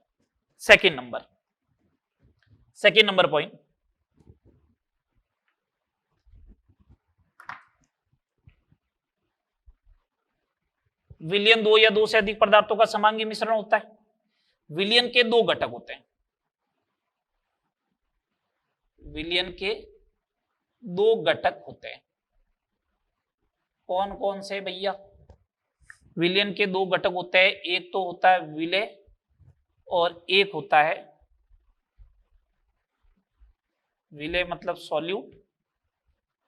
Second number point, विलियन दो या दो से अधिक पदार्थों का समांगी मिश्रण होता है। विलियन के दो घटक होते हैं, विलियन के दो घटक होते हैं। कौन कौन से भैया, विलियन के दो घटक होते हैं, एक तो होता है विलेय और एक होता है, विलेय मतलब सॉल्यूट,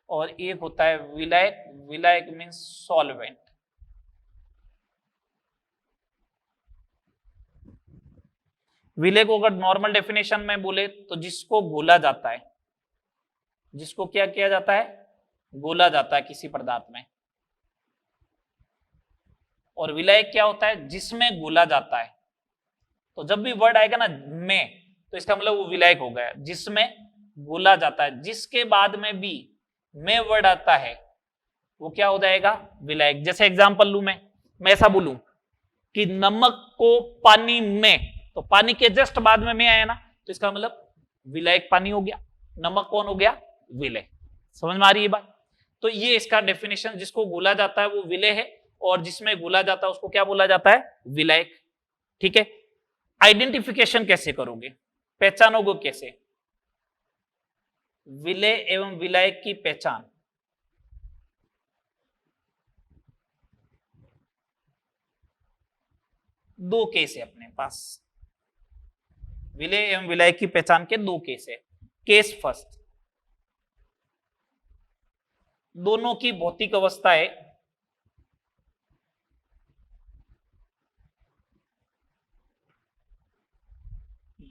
और एक होता है विलायक। विलायक मीन्स सॉल्वेंट। विलेय को अगर नॉर्मल डेफिनेशन में बोले तो जिसको घोला जाता है, जिसको क्या किया जाता है, घोला जाता है किसी पदार्थ में। और विलायक क्या होता है, जिसमें घोला जाता है। तो जब भी वर्ड आएगा ना में, तो इसका मतलब वो विलायक हो गया, जिसमें घोला जाता है। जिसके बाद में भी में वर्ड आता है वो क्या हो जाएगा, विलायक। जैसे एग्जांपल लूं मैं ऐसा बोलूं कि नमक को पानी में, तो पानी के जस्ट बाद में आया ना, तो इसका मतलब विलायक पानी हो गया, नमक कौन हो गया, विलेय। समझ में आ रही है बात। तो ये इसका डेफिनेशन, जिसको घोला जाता है वो विलेय है, और जिसमें घोला जाता है उसको क्या बोला जाता है, विलायक। ठीक है, आइडेंटिफिकेशन कैसे करोगे, पहचानोगे कैसे, विलेय एवं विलायक की पहचान। दो केस है अपने पास, विलेय एवं विलायक की पहचान के दो केस है। केस फर्स्ट, दोनों की भौतिक अवस्थाएं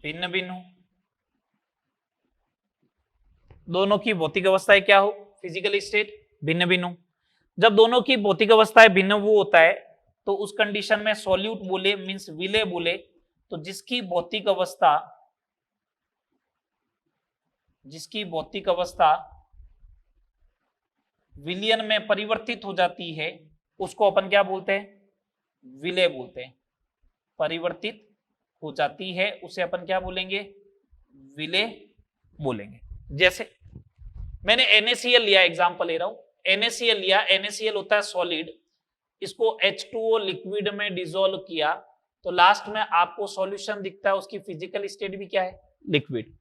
भिन्न भिन्न हो। दोनों की भौतिक अवस्थाएं क्या हो, फिजिकल स्टेट भिन्न भिन्न हो। जब दोनों की भौतिक अवस्थाएं भिन्न वो होता है तो उस कंडीशन में सॉल्यूट बोले मींस विलेय बोले, तो जिसकी भौतिक अवस्था विलियन में परिवर्तित हो जाती है उसको अपन क्या बोलते हैं, विलेय बोलते हैं। परिवर्तित हो जाती है उसे अपन क्या बोलेंगे, विलेय बोलेंगे। जैसे मैंने NaCl लिया, एग्जांपल ले रहा हूं, NaCl लिया, NaCl होता है सॉलिड, इसको H2O लिक्विड में डिसॉल्व किया तो लास्ट में आपको सॉल्यूशन दिखता है, उसकी फिजिकल स्टेट भी क्या है, लिक्विड।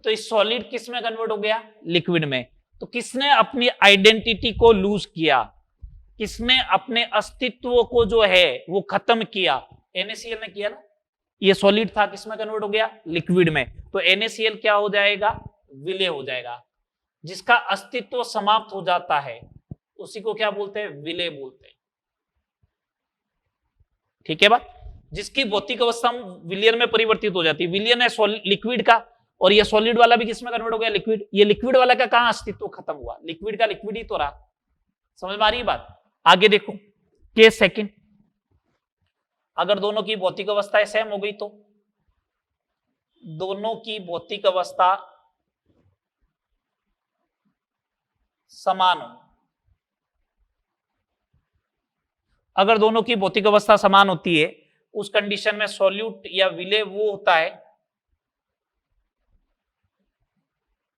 तो इस सॉलिड किस में कन्वर्ट हो गया, लिक्विड में। तो किसने अपनी आइडेंटिटी को लूज किया, किसने अपने अस्तित्व को जो है वो खत्म किया, NaCl ने किया ना। ये सॉलिड था, किसमें कन्वर्ट हो गया, लिक्विड में। तो NaCl क्या हो जाएगा, विलेय हो जाएगा। जिसका अस्तित्व समाप्त हो जाता है उसी को क्या बोलते हैं, विलेय बोलते हैं। ठीक है बात। जिसकी भौतिक अवस्था विलियन में परिवर्तित हो जाती है, विलियन है लिक्विड का, और ये सॉलिड वाला भी किसमें कन्वर्ट हो गया, लिक्विड। ये लिक्विड वाला का कहां अस्तित्व खत्म हुआ, लिक्विड का लिक्विड ही तो रहा। समझ में आ रही है बात। आगे देखो केस सेकंड, अगर दोनों की भौतिक अवस्थाएं सेम हो गई तो दोनों की भौतिक अवस्था समान हो। अगर दोनों की भौतिक अवस्था समान होती है उस कंडीशन में सॉल्यूट या विलेय वो होता है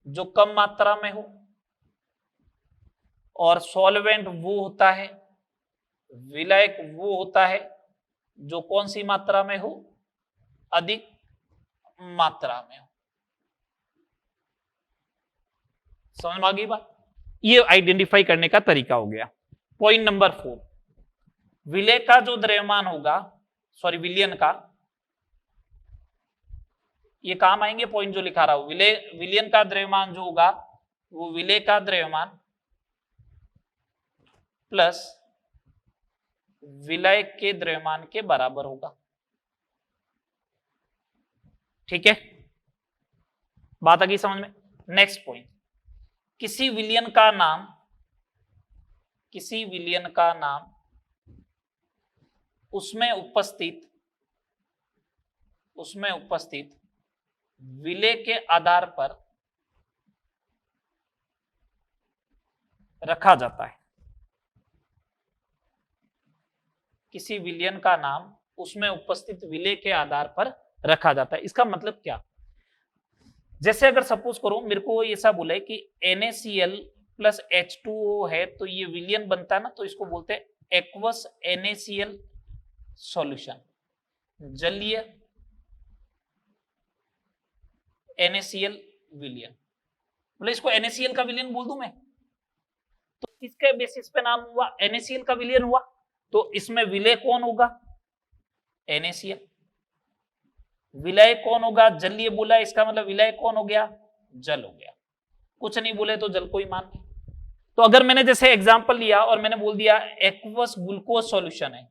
जो कम मात्रा में हो, और सॉल्वेंट वो होता है, विलायक वो होता है जो कौन सी मात्रा में हो, अधिक मात्रा में हो। समझ में आ गई बात। ये आइडेंटिफाई करने का तरीका हो गया। पॉइंट नंबर 4, विलेय का जो द्रव्यमान होगा, सॉरी विलियन का, ये काम आएंगे पॉइंट जो लिखा रहा हूं, विलियन का द्रव्यमान जो होगा वो विलेय का द्रव्यमान प्लस विलायक के द्रव्यमान के बराबर होगा। ठीक है, बात आ गई समझ में। नेक्स्ट पॉइंट, किसी विलियन का नाम उसमें उपस्थित विलेय के आधार पर रखा जाता है। किसी विलियन का नाम उसमें उपस्थित विलेय के आधार पर रखा जाता है। इसका मतलब क्या, जैसे अगर सपोज करो मेरे को ऐसा बोला है कि NaCl प्लस H2O है तो ये विलियन बनता है ना, तो इसको बोलते हैं एक्वस NaCl सॉल्यूशन, जलीय NaCl विलियन। मतलब इसको NaCl का विलियन बोल दूं मैं, तो किसके बेसिस पे नाम हुआ, NaCl का विलियन हुआ, तो इसमें विलेय कौन होगा, NaCl। विलय कौन होगा, जलीय बोला, इसका मतलब विलय कौन हो गया, जल हो गया। कुछ नहीं बोले तो जल को ही मान। तो अगर मैंने जैसे एग्जांपल लिया और मैंने बोल दिया एक्वस ग्लूकोज सॉल्यूशन है,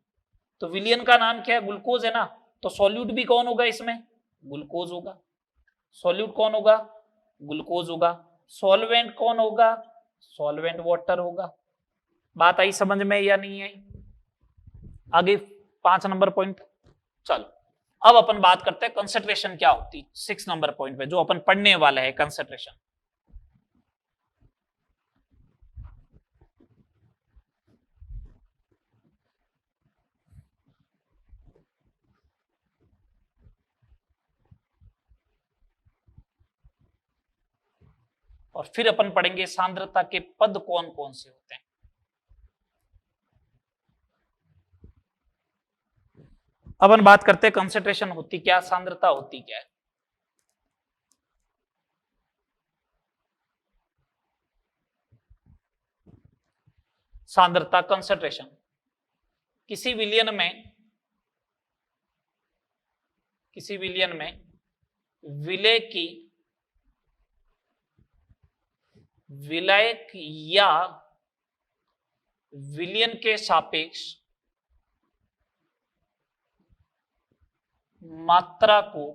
तो विलियन का नाम क्या है, ग्लूकोज है ना, तो सॉल्यूट भी कौन होगा इसमें, ग्लूकोज होगा। सॉल्यूट कौन होगा, ग्लूकोज होगा। सॉल्वेंट कौन होगा, सॉल्वेंट वाटर होगा। बात आई समझ में या नहीं आई। आगे 5 नंबर पॉइंट। चलो अब अपन बात करते हैं कंसंट्रेशन क्या होती, 6 नंबर पॉइंट पे जो अपन पढ़ने वाले हैं कंसंट्रेशन। और फिर अपन पढ़ेंगे सांद्रता के पद कौन कौन से होते हैं। अपन बात करते हैं कंसंट्रेशन होती क्या, सांद्रता होती क्या है। सांद्रता कंसंट्रेशन, किसी विलियन में विलायक या विलियन के सापेक्ष मात्रा को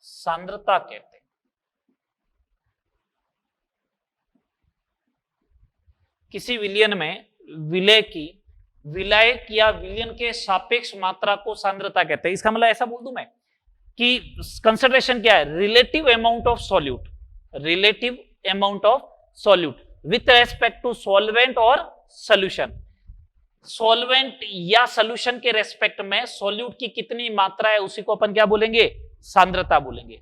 सांद्रता कहते हैं। किसी विलियन में विलायक या विलियन के सापेक्ष मात्रा को सांद्रता कहते हैं। इसका मतलब ऐसा बोल दूं मैं कि कंसंट्रेशन क्या है, relative amount of solute with respect to solvent और सोल्यूशन। सॉल्वेंट या सोल्यूशन के रेस्पेक्ट में सॉल्यूट की कितनी मात्रा है उसी को अपन क्या बोलेंगे, सांद्रता बोलेंगे।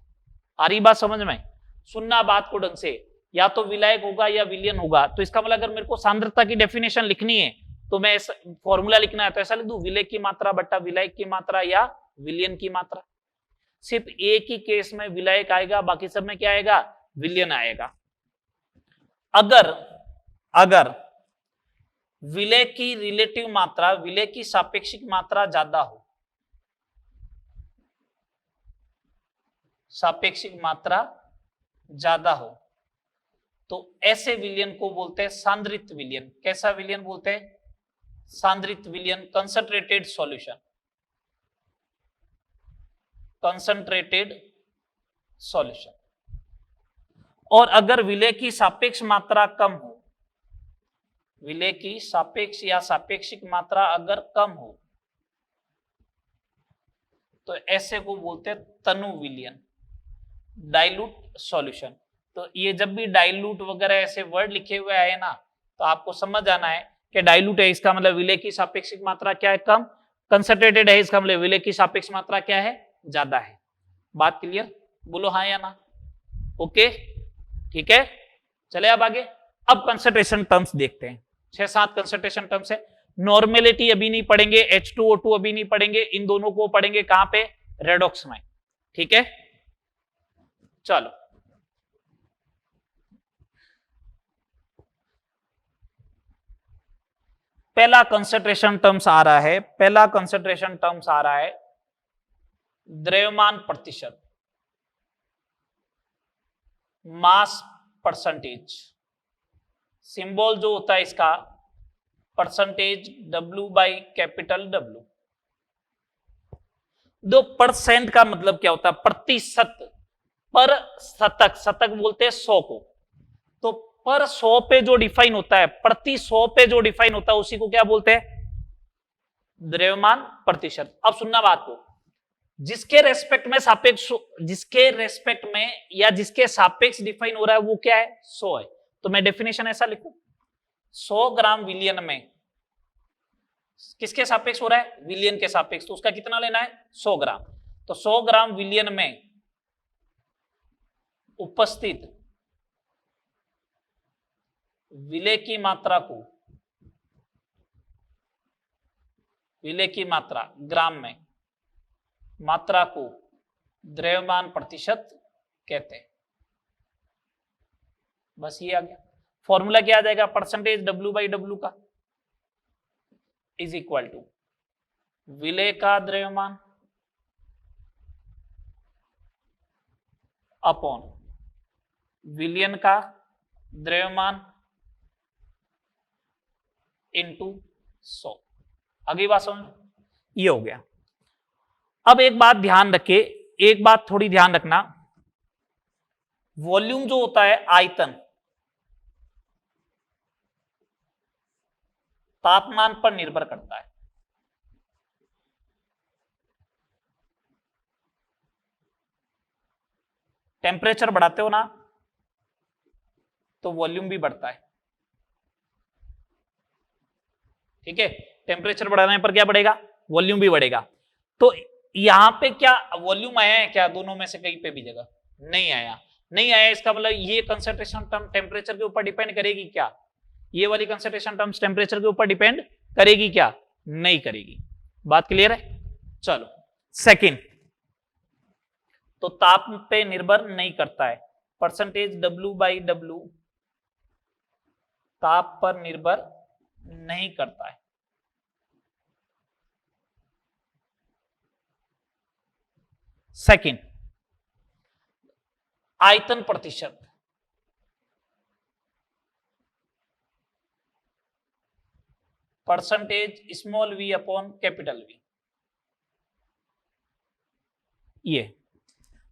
आ रही बात समझ में, सुनना बात को ढंग से, या तो विलायक होगा या विलियन होगा। तो इसका मतलब अगर मेरे को सांद्रता की डेफिनेशन लिखनी है तो मैं फॉर्मूला लिखना है तो ऐसा लिख दूं, विलेय की मात्रा बट्टा विलायक की मात्रा या विलियन की मात्रा। सिर्फ एक ही केस में विलायक आएगा, बाकी सब में क्या आएगा, विलियन आएगा। अगर विलेय की रिलेटिव मात्रा विलेय की सापेक्षिक मात्रा ज्यादा हो, सापेक्षिक मात्रा ज्यादा हो, तो ऐसे विलियन को बोलते हैं सांद्रित विलियन। कैसा विलियन बोलते हैं, सांद्रित विलियन, कंसंट्रेटेड सॉल्यूशन, कंसंट्रेटेड सॉल्यूशन। और अगर विलेय की सापेक्ष मात्रा कम हो, विलेय की सापेक्ष या सापेक्षिक मात्रा अगर कम हो तो ऐसे को बोलते हैं तनु विलियन, डाइल्यूट सॉल्यूशन। तो ये जब भी डाइल्यूट वगैरह ऐसे वर्ड लिखे हुए आए ना तो आपको समझ आना है कि डाइल्यूट है इसका मतलब विलेय की सापेक्षिक मात्रा क्या है, कम। कंसंट्रेटेड है इसका मतलब विलेय की सापेक्ष मात्रा क्या है, ज्यादा है। बात क्लियर, बोलो हाँ या ना। ओके ठीक है, चले अब आगे। अब कंसंट्रेशन टर्म्स देखते हैं, 6-7 कंसंट्रेशन टर्म्स है। नॉर्मेलिटी अभी नहीं पढ़ेंगे, H2O2 अभी नहीं पढ़ेंगे, इन दोनों को पढ़ेंगे कहां पे, रेडॉक्स में। ठीक है चलो पहला कंसंट्रेशन टर्म्स आ रहा है, पहला कंसंट्रेशन टर्म्स आ रहा है द्रव्यमान प्रतिशत, मास परसेंटेज। सिंबल जो होता है इसका percentage W by capital W। दो परसेंट का मतलब क्या होता है? प्रतिशत। पर शतक, शतक बोलते हैं 100 को। तो पर 100 पे जो डिफाइन होता है, प्रति 100 पे जो डिफाइन होता है, उसी को क्या बोलते हैं? द्रव्यमान प्रतिशत। अब सुनना बात को, जिसके रेस्पेक्ट में सापेक्ष, जिसके रेस्पेक्ट में या जिसके सापेक्ष डिफाइन हो रहा है वो क्या है? 100 है। तो मैं डेफिनेशन ऐसा लिखूं, 100 ग्राम विलियन में किसके सापेक्ष हो रहा है? विलियन के सापेक्ष। तो उसका कितना लेना है? 100 ग्राम। तो 100 ग्राम विलियन में उपस्थित विलेय की मात्रा को, विलेय की मात्रा ग्राम में, मात्रा को द्रव्यमान प्रतिशत कहते हैं। बस ये आ गया। फॉर्मूला क्या आ जाएगा? परसेंटेज W/W का इज इक्वल टू विलेय का द्रव्यमान अपॉन विलियन का द्रव्यमान इंटू 100। अगली बात समझ, ये हो गया। अब एक बात ध्यान रखे, एक बात थोड़ी ध्यान रखना, वॉल्यूम जो होता है, आयतन, तापमान पर निर्भर करता है। टेम्परेचर बढ़ाते हो ना तो वॉल्यूम भी बढ़ता है। ठीक है, टेम्परेचर बढ़ाने पर क्या बढ़ेगा? वॉल्यूम भी बढ़ेगा। तो यहां पे क्या वॉल्यूम आया है क्या? दोनों में से कहीं पे भी जगह नहीं आया। नहीं आया, इसका मतलब ये कंसंट्रेशन टर्म टेम्परेचर के ऊपर डिपेंड करेगी क्या? ये वाली कंसंट्रेशन टर्म्स टेम्परेचर के ऊपर डिपेंड करेगी क्या? नहीं करेगी। बात क्लियर है? चलो सेकंड, तो ताप पे निर्भर नहीं करता है। परसेंटेज W/W ताप पर निर्भर नहीं करता है। सेकंड, आयतन प्रतिशत, percentage small v upon capital V। ये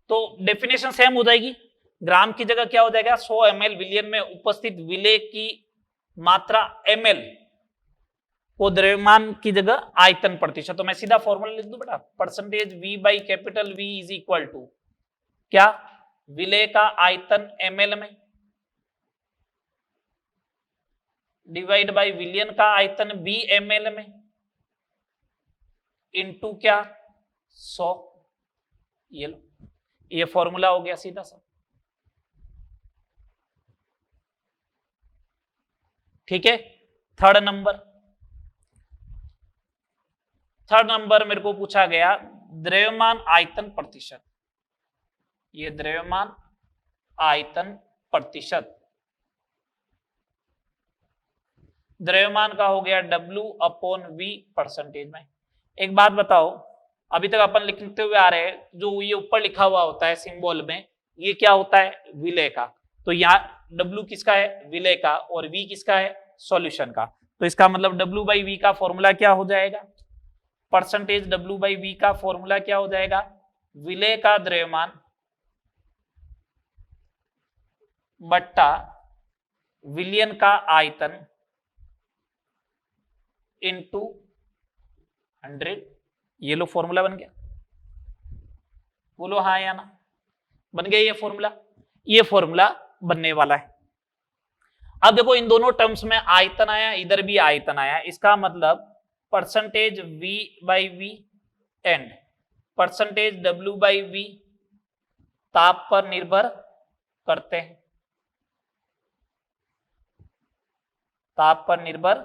तो डेफिनेशन सेम हो जाएगी। ग्राम की जगह क्या हो जाएगा? 100 ml विलियन में उपस्थित विलेय की मात्रा ml को द्रव्यमान की जगह आयतन प्रतिशत। तो मैं सीधा फॉर्मूला लिख दूं बेटा, percentage V by capital V is equal to क्या? विलेय का आयतन ml में डिवाइड बाई विलियन का आयतन B ml में इनटू क्या? 100। ये लो, ये फॉर्मूला हो गया सीधा सा। ठीक है, थर्ड नंबर, थर्ड नंबर मेरे को पूछा गया द्रव्यमान आयतन प्रतिशत। ये द्रव्यमान आयतन प्रतिशत, द्रव्यमान का हो गया W/V परसेंटेज में। एक बात बताओ, अभी तक अपन लिखते हुए आ रहे हैं, जो ये ऊपर लिखा हुआ होता है सिंबल में, ये क्या होता है? विलेय का। तो यहाँ W किसका है? विलेय का, और V किसका है? सॉल्यूशन का। तो इसका मतलब W/V का फॉर्मूला क्या हो जाएगा? परसेंटेज W/V का फॉर्मूला क्या हो जाएगा? विलेय का द्रव्यमान बट्टा विलियन का आयतन इंटू 100। ये लो फॉर्मूला बन गया। बोलो हाँ या ना? बन गया ये फॉर्मूला। ये फॉर्मूला बनने वाला है। अब देखो, इन दोनों टर्म्स में आयतन आया, इधर भी आयतन आया। इसका मतलब percentage V/V and percentage W/V ताप पर निर्भर करते हैं, ताप पर निर्भर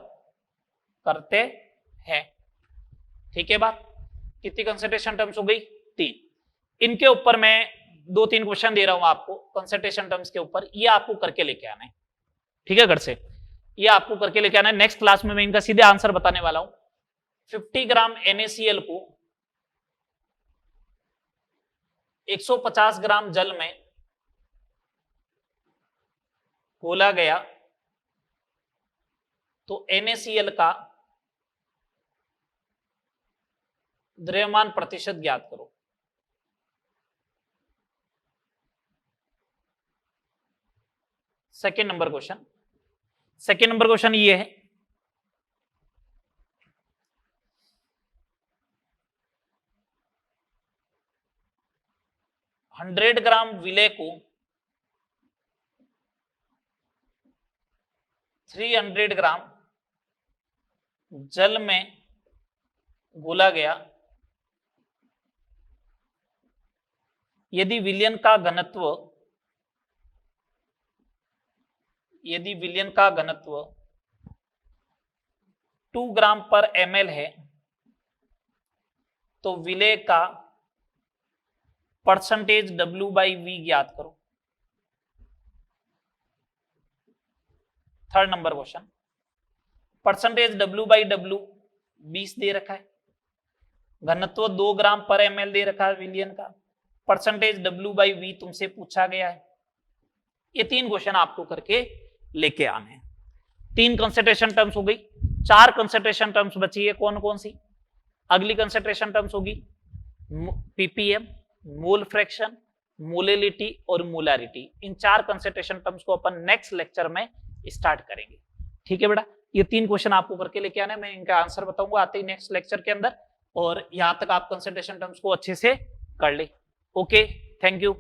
करते हैं। ठीक है बात? कितनी कंसंट्रेशन टर्म्स हो गई? 3। इनके ऊपर मैं 2-3 क्वेश्चन दे रहा हूं आपको कंसंट्रेशन टर्म्स के ऊपर, ये आपको करके लेके आना है। ठीक है, घर से ये आपको करके लेके आना है। नेक्स्ट क्लास में मैं इनका सीधे आंसर बताने वाला हूं। 50 ग्राम NaCl को 150 ग्राम जल में घोला गया तो NaCl का द्रव्यमान प्रतिशत ज्ञात करो। सेकेंड नंबर क्वेश्चन ये है, हंड्रेड ग्राम विलेय को 300 ग्राम जल में घोला गया, यदि विलयन का घनत्व 2 ग्राम पर ml है, तो विलेय का परसेंटेज W/V ज्ञात करो। Third number question, percentage W/W 20 दे रखा है, घनत्व 2 ग्राम पर ml दे रखा है विलयन का, परसेंटेज W/V तुमसे पूछा गया है। ये 3 क्वेश्चन आपको करके लेके आने हैं। 3 कंसंट्रेशन टर्म्स हो गई, 4 कंसंट्रेशन टर्म्स बची है। कौन कौन सी? अगली कंसंट्रेशन टर्म्स होगी ppm, मोल फ्रैक्शन, मोलिलिटी और मोलारिटी। इन 4 कंसंट्रेशन टर्म्स को अपन नेक्स्ट लेक्चर में स्टार्ट करेंगे। ठीक है बेटा, ये 3 क्वेश्चन आपको करके लेके आने, मैं इनका आंसर बताऊंगा आते ही नेक्स्ट लेक्चर के अंदर, और यहां तक आप कंसंट्रेशन टर्म्स को अच्छे से कर ले। Okay, thank you.